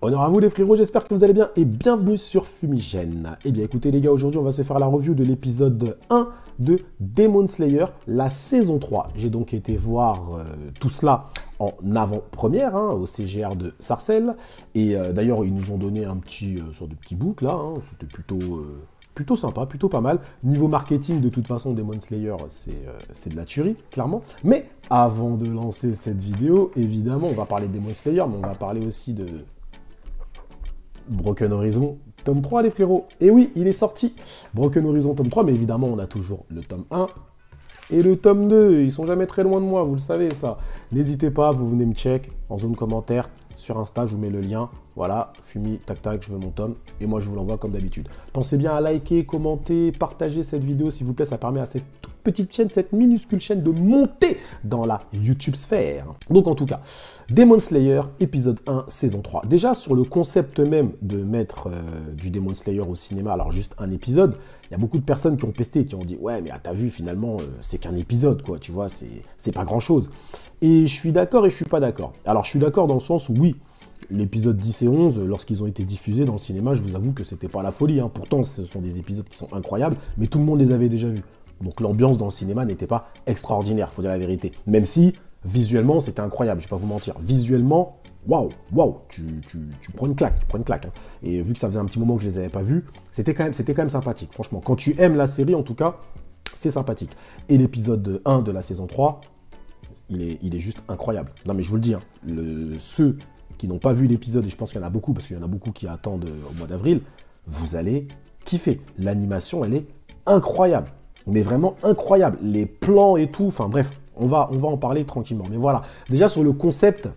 Honneur à vous les frérots, j'espère que vous allez bien et bienvenue sur Fumigène. Eh bien écoutez les gars, aujourd'hui on va se faire la review de l'épisode 1 de Demon Slayer, la saison 3. J'ai donc été voir tout cela en avant-première au CGR de Sarcelles. Et d'ailleurs ils nous ont donné un petit sorte de petit book là, c'était plutôt sympa, plutôt pas mal. Niveau marketing, de toute façon, Demon Slayer, c'est de la tuerie, clairement. Mais avant de lancer cette vidéo, évidemment, on va parler de Demon Slayer, mais on va parler aussi de Broken Horizon, tome 3, les frérots. Et oui, il est sorti, Broken Horizon, tome 3, mais évidemment, on a toujours le tome 1 et le tome 2. Ils sont jamais très loin de moi, vous le savez, ça. N'hésitez pas, vous venez me check en zone commentaire, sur Insta, je vous mets le lien. Voilà, Fumi, tac tac, je veux mon tome. Et moi, je vous l'envoie comme d'habitude. Pensez bien à liker, commenter, partager cette vidéo, s'il vous plaît. Ça permet à cette toute petite chaîne, cette minuscule chaîne de monter dans la YouTube sphère. Donc, en tout cas, Demon Slayer, épisode 1, saison 3. Déjà, sur le concept même de mettre du Demon Slayer au cinéma, alors juste un épisode, il y a beaucoup de personnes qui ont pesté, qui ont dit « Ouais, mais t'as vu, finalement, c'est qu'un épisode, quoi. Tu vois, c'est pas grand-chose. » Et je suis d'accord et je suis pas d'accord. Alors, je suis d'accord dans le sens où, oui, l'épisode 10 et 11, lorsqu'ils ont été diffusés dans le cinéma, je vous avoue que c'était pas la folie. Pourtant, ce sont des épisodes qui sont incroyables, mais tout le monde les avait déjà vus. Donc l'ambiance dans le cinéma n'était pas extraordinaire, faut dire la vérité. Même si, visuellement, c'était incroyable, je vais pas vous mentir. Visuellement, waouh, tu prends une claque, Et vu que ça faisait un petit moment que je les avais pas vus, c'était quand même sympathique, franchement. Quand tu aimes la série, en tout cas, c'est sympathique. Et l'épisode 1 de la saison 3, il est juste incroyable. Non mais je vous le dis, ceux qui n'ont pas vu l'épisode, et je pense qu'il y en a beaucoup, parce qu'il y en a beaucoup qui attendent au mois d'avril, vous allez kiffer. L'animation, elle est incroyable. Mais vraiment incroyable. Les plans et tout, enfin bref, on va en parler tranquillement. Mais voilà, déjà sur le concept,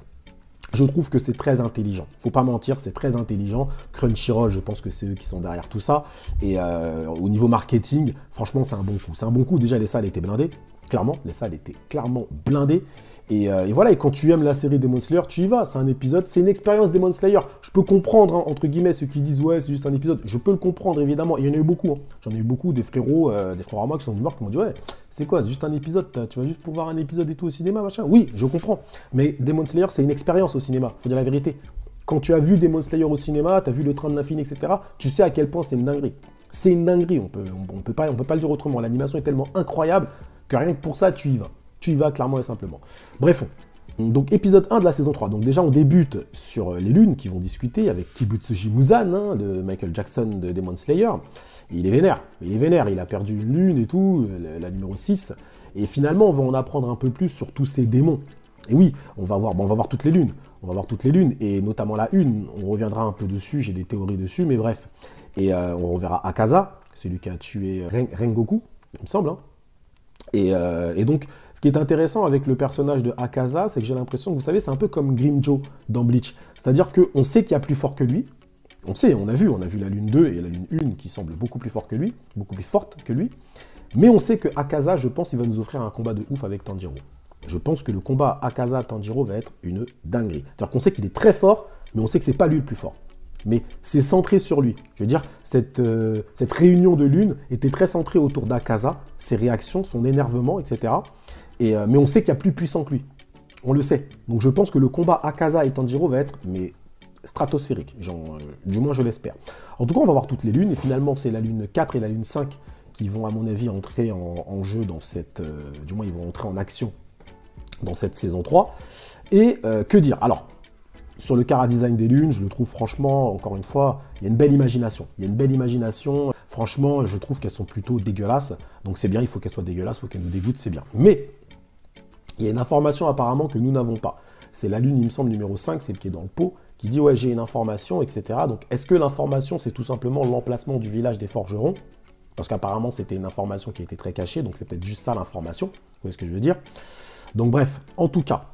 je trouve que c'est très intelligent. Faut pas mentir, c'est très intelligent. Crunchyroll, je pense que c'est eux qui sont derrière tout ça. Et au niveau marketing, franchement, c'est un bon coup. C'est un bon coup. Déjà, les salles étaient blindées. Clairement, les salles étaient clairement blindées. Et voilà, et quand tu aimes la série Demon Slayer, tu y vas, c'est un épisode, c'est une expérience Demon Slayer. Je peux comprendre, entre guillemets, ceux qui disent ouais, c'est juste un épisode, je peux le comprendre, évidemment. Il y en a eu beaucoup, J'en ai eu beaucoup, des frérots à moi qui sont morts, qui m'ont dit ouais, c'est quoi, c'est juste un épisode, tu vas juste pour voir un épisode et tout au cinéma, machin. Oui, je comprends, mais Demon Slayer, c'est une expérience au cinéma, faut dire la vérité. Quand tu as vu Demon Slayer au cinéma, tu as vu Le Train de l'Infini, etc., tu sais à quel point c'est une dinguerie. C'est une dinguerie, on peut pas le dire autrement. L'animation est tellement incroyable que rien que pour ça, tu y vas. Tu y vas clairement et simplement. Bref, donc épisode 1 de la saison 3. Donc déjà on débute sur les lunes qui vont discuter avec Kibutsuji Muzan, de Michael Jackson de Demon Slayer. Et il est vénère, il a perdu une lune et tout, la numéro 6. Et finalement on va en apprendre un peu plus sur tous ces démons. Et oui, on va voir toutes les lunes. On va voir toutes les lunes, et notamment la une, on reviendra un peu dessus, j'ai des théories dessus, mais bref. Et on reverra Akaza, celui qui a tué Rengoku, il me semble. Et donc, ce qui est intéressant avec le personnage de Akaza, c'est que j'ai l'impression que, vous savez, c'est un peu comme Grimmjow dans Bleach. C'est-à-dire qu'on sait qu'il y a plus fort que lui. On sait, on a vu la lune 2 et la lune 1 qui semblent beaucoup plus fortes que lui, beaucoup plus fortes que lui. Mais on sait que Akaza, je pense, il va nous offrir un combat de ouf avec Tanjiro. Je pense que le combat Akaza-Tanjiro va être une dinguerie. C'est-à-dire qu'on sait qu'il est très fort, mais on sait que c'est pas lui le plus fort. Mais c'est centré sur lui. Je veux dire, cette réunion de lune était très centrée autour d'Akaza, ses réactions, son énervement, etc. Mais on sait qu'il y a plus puissant que lui. On le sait. Donc je pense que le combat Akaza et Tanjiro va être stratosphérique. Du moins, je l'espère. En tout cas, on va voir toutes les lunes. Et finalement, c'est la lune 4 et la lune 5 qui vont, à mon avis, entrer en jeu dans cette... du moins, ils vont entrer en action dans cette saison 3. Et que dire ? Alors, sur le chara-design des lunes, je le trouve franchement, encore une fois, il y a une belle imagination. Franchement, je trouve qu'elles sont plutôt dégueulasses. Donc c'est bien, il faut qu'elles soient dégueulasses, il faut qu'elles nous dégoûtent, c'est bien. Mais, il y a une information apparemment que nous n'avons pas. C'est la lune, il me semble, numéro 5, celle qui est dans le pot, qui dit ouais, j'ai une information, etc. Donc est-ce que l'information, c'est tout simplement l'emplacement du village des forgerons ? Parce qu'apparemment, c'était une information qui était très cachée, donc c'est peut-être juste ça l'information. Vous voyez ce que je veux dire ? Donc bref, en tout cas,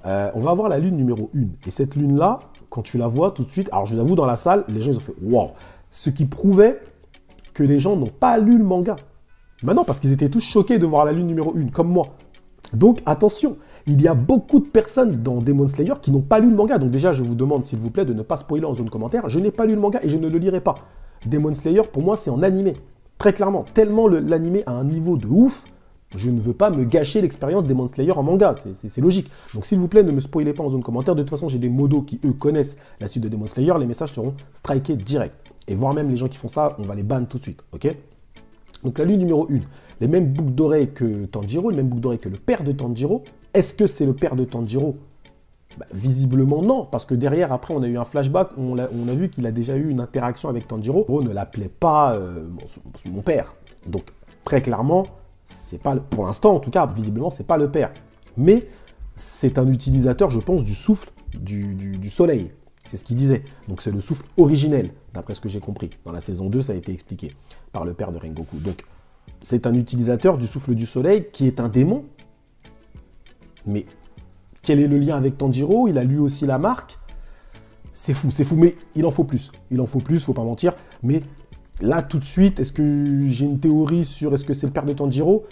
on va avoir la lune numéro 1. Et cette lune-là, quand tu la vois tout de suite, alors je vous avoue, dans la salle, les gens ils ont fait « Wow !» Ce qui prouvait que les gens n'ont pas lu le manga. Maintenant, parce qu'ils étaient tous choqués de voir la lune numéro 1, comme moi. Donc attention, il y a beaucoup de personnes dans Demon Slayer qui n'ont pas lu le manga. Donc déjà, je vous demande, s'il vous plaît, de ne pas spoiler en zone commentaire. Je n'ai pas lu le manga et je ne le lirai pas. Demon Slayer, pour moi, c'est en animé. Très clairement, tellement l'animé a un niveau de ouf. Je ne veux pas me gâcher l'expérience Demon Slayer en manga, c'est logique. Donc s'il vous plaît, ne me spoilez pas en zone commentaire. De toute façon, j'ai des modos qui, eux, connaissent la suite de Demon Slayer. Les messages seront strikés direct. Et voire même les gens qui font ça, on va les ban tout de suite, ok? Donc la lune numéro 1, les mêmes boucles d'oreilles que Tanjiro, les mêmes boucles d'oreilles que le père de Tanjiro. Est-ce que c'est le père de Tanjiro? Bah, visiblement non, parce que derrière, après, on a eu un flashback, on a vu qu'il a déjà eu une interaction avec Tanjiro. On ne l'appelait pas mon père. Donc très clairement, c'est pas, pour l'instant en tout cas, visiblement, c'est pas le père. Mais c'est un utilisateur, je pense, du souffle du soleil. C'est ce qu'il disait. Donc c'est le souffle originel, d'après ce que j'ai compris. Dans la saison 2, ça a été expliqué par le père de Rengoku. Donc c'est un utilisateur du souffle du soleil qui est un démon. Mais quel est le lien avec Tanjiro? Il a lui aussi la marque. C'est fou, mais il en faut plus. Il en faut plus, faut pas mentir. Mais là, tout de suite, est-ce que j'ai une théorie sur est-ce que c'est le père de Tanjiro?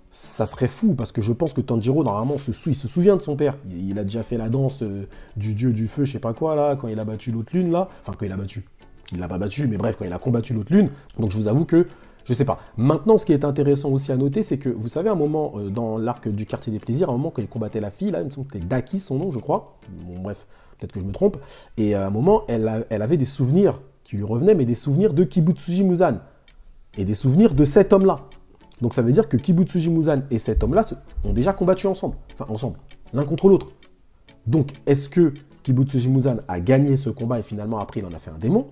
Ça serait fou, parce que je pense que Tanjiro, normalement, il se souvient de son père. Il a déjà fait la danse du dieu du feu, je sais pas quoi, là, quand il a battu l'autre lune, là. Enfin, quand il a battu. Il l'a pas battu, mais bref, quand il a combattu l'autre lune. Donc, je vous avoue que je sais pas. Maintenant, ce qui est intéressant aussi à noter, c'est que, vous savez, à un moment, dans l'arc du quartier des plaisirs, à un moment, quand il combattait la fille, là, il me semble que c'était Daki, son nom, je crois. Bon, bref, peut-être que je me trompe. Et à un moment, elle avait des souvenirs qui lui revenaient, mais des souvenirs de Kibutsuji Muzan. Et des souvenirs de cet homme-là. Donc ça veut dire que Kibutsuji Muzan et cet homme-là ont déjà combattu ensemble. Enfin, ensemble. L'un contre l'autre. Donc, est-ce que Kibutsuji Muzan a gagné ce combat et finalement, après, il en a fait un démon?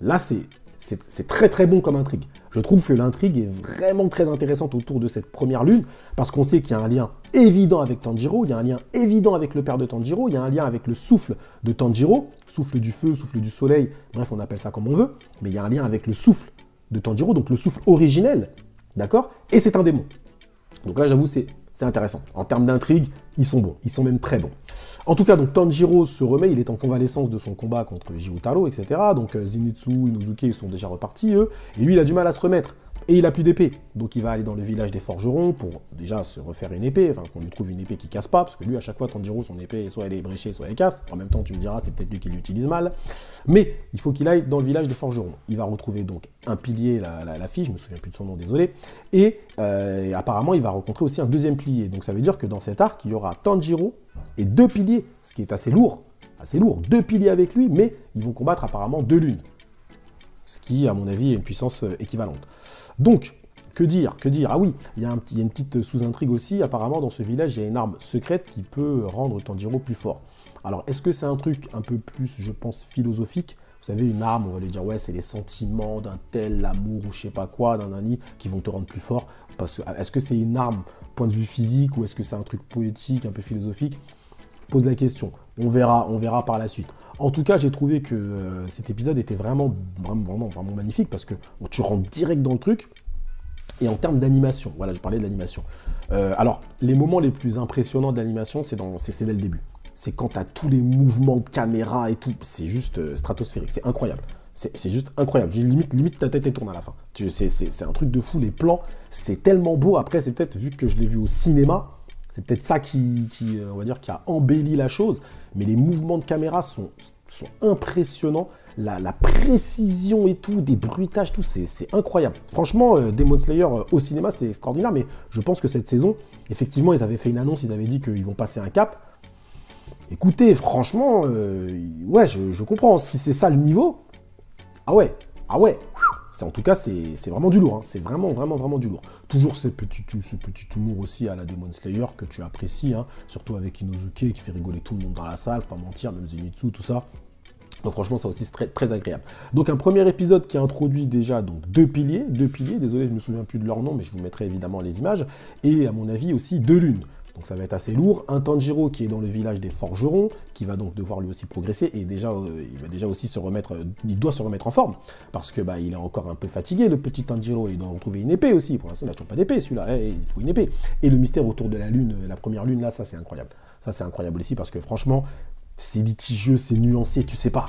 Là, c'est très très bon comme intrigue. Je trouve que l'intrigue est vraiment très intéressante autour de cette première lune, parce qu'on sait qu'il y a un lien évident avec Tanjiro, il y a un lien évident avec le père de Tanjiro, il y a un lien avec le souffle de Tanjiro, souffle du feu, souffle du soleil, bref, on appelle ça comme on veut, mais il y a un lien avec le souffle de Tanjiro, donc le souffle originel, d'accord? Et c'est un démon. Donc là, j'avoue, c'est intéressant. En termes d'intrigue, ils sont bons, ils sont même très bons. En tout cas, donc Tanjiro se remet, il est en convalescence de son combat contre Jyutaro, etc. Donc Zenitsu, Inosuke, ils sont déjà repartis, eux. Et lui, il a du mal à se remettre. Et il a plus d'épée. Donc il va aller dans le village des forgerons pour déjà se refaire une épée, enfin qu'on lui trouve une épée qui casse pas, parce que lui, à chaque fois, Tanjiro, son épée, soit elle est bréchée, soit elle casse. En même temps, tu me diras, c'est peut-être lui qui l'utilise mal. Mais il faut qu'il aille dans le village des forgerons. Il va retrouver donc un pilier, la fille, je me souviens plus de son nom, désolé. Et apparemment, il va rencontrer aussi un deuxième pilier. Donc ça veut dire que dans cet arc, il y aura Tanjiro et 2 piliers, ce qui est assez lourd. Assez lourd. 2 piliers avec lui, mais ils vont combattre apparemment 2 lunes. Ce qui, à mon avis, est une puissance équivalente. Donc, que dire? Ah oui, il y a une petite sous-intrigue aussi. Apparemment, dans ce village, il y a une arme secrète qui peut rendre Tanjiro plus fort. Alors, est-ce que c'est un truc un peu plus, je pense, philosophique? Vous savez, une arme, on va lui dire, ouais, c'est les sentiments d'un tel, l'amour ou je sais pas quoi, d'un nani, qui vont te rendre plus fort. Parce que, est-ce que c'est une arme, point de vue physique, ou est-ce que c'est un truc poétique, un peu philosophique? Je pose la question. On verra par la suite. En tout cas, j'ai trouvé que cet épisode était vraiment magnifique parce que tu rentres direct dans le truc. Et en termes d'animation, voilà, je parlais de l'animation. Alors, les moments les plus impressionnants de l'animation, c'est dès le début. C'est quand tu as tous les mouvements de caméra et tout. C'est juste stratosphérique, c'est incroyable. C'est juste incroyable. Limite, ta tête elle tourne à la fin. C'est un truc de fou, les plans, c'est tellement beau. Après, c'est peut-être, vu que je l'ai vu au cinéma, c'est peut-être ça qui, on va dire, qui a embelli la chose. Mais les mouvements de caméra sont impressionnants. La précision et tout, des bruitages, tout, c'est incroyable. Franchement, Demon Slayer au cinéma, c'est extraordinaire. Mais je pense que cette saison, effectivement, ils avaient fait une annonce, ils avaient dit qu'ils vont passer un cap. Écoutez, franchement, ouais, je comprends. Si c'est ça le niveau, ah ouais. En tout cas, c'est vraiment du lourd. Hein. C'est vraiment du lourd. Toujours ce petit humour aussi à la Demon Slayer que tu apprécies, hein. Surtout avec Inosuke qui fait rigoler tout le monde dans la salle, faut pas mentir, même Zenitsu, tout ça. Donc franchement, ça aussi, c'est très, très agréable. Donc un premier épisode qui introduit déjà donc, deux piliers, désolé, je me souviens plus de leur nom, mais je vous mettrai évidemment les images, et à mon avis aussi 2 lunes. Donc ça va être assez lourd. Un Tanjiro qui est dans le village des forgerons, qui va donc devoir lui aussi progresser, et déjà, il va déjà aussi il doit se remettre en forme, parce que il est encore un peu fatigué, le petit Tanjiro, il doit retrouver une épée aussi. Pour l'instant, il n'a toujours pas d'épée, celui-là, il faut une épée. Et le mystère autour de la lune, la première lune, là, ça c'est incroyable. Ça c'est incroyable aussi, parce que franchement, c'est litigieux, c'est nuancé, tu sais pas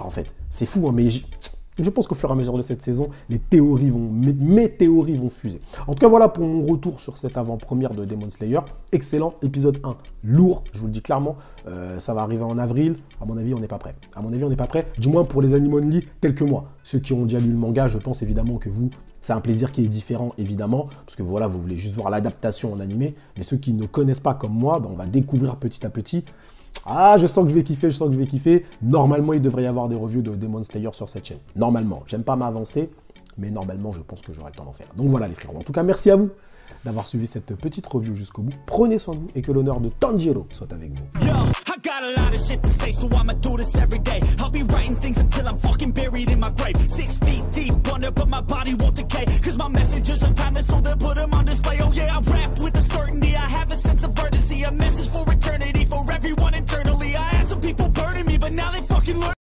en fait. C'est fou, hein, mais je pense qu'au fur et à mesure de cette saison, mes théories vont fuser. En tout cas, voilà pour mon retour sur cette avant-première de Demon Slayer. Excellent, épisode 1, lourd, je vous le dis clairement. Ça va arriver en avril. À mon avis, on n'est pas prêt. Du moins pour les Anime Only, quelques mois. Ceux qui ont déjà lu le manga, je pense évidemment que vous C'est un plaisir qui est différent, évidemment, parce que voilà, vous voulez juste voir l'adaptation en animé. Mais ceux qui ne connaissent pas comme moi, ben, on va découvrir petit à petit. Ah, je sens que je vais kiffer, je sens que je vais kiffer. Normalement, il devrait y avoir des reviews de Demon Slayer sur cette chaîne. Normalement, j'aime pas m'avancer, mais normalement, je pense que j'aurai le temps d'en faire. Donc voilà les frérots. En tout cas, merci à vous d'avoir suivi cette petite review jusqu'au bout. Prenez soin de vous et que l'honneur de Tanjiro soit avec vous. Yo, I got a lot of shit to say, so I'ma do this every day. I'll be writing things until I'm fucking buried in my grave. 6 feet deep under, but my body won't decay. Cause my messages are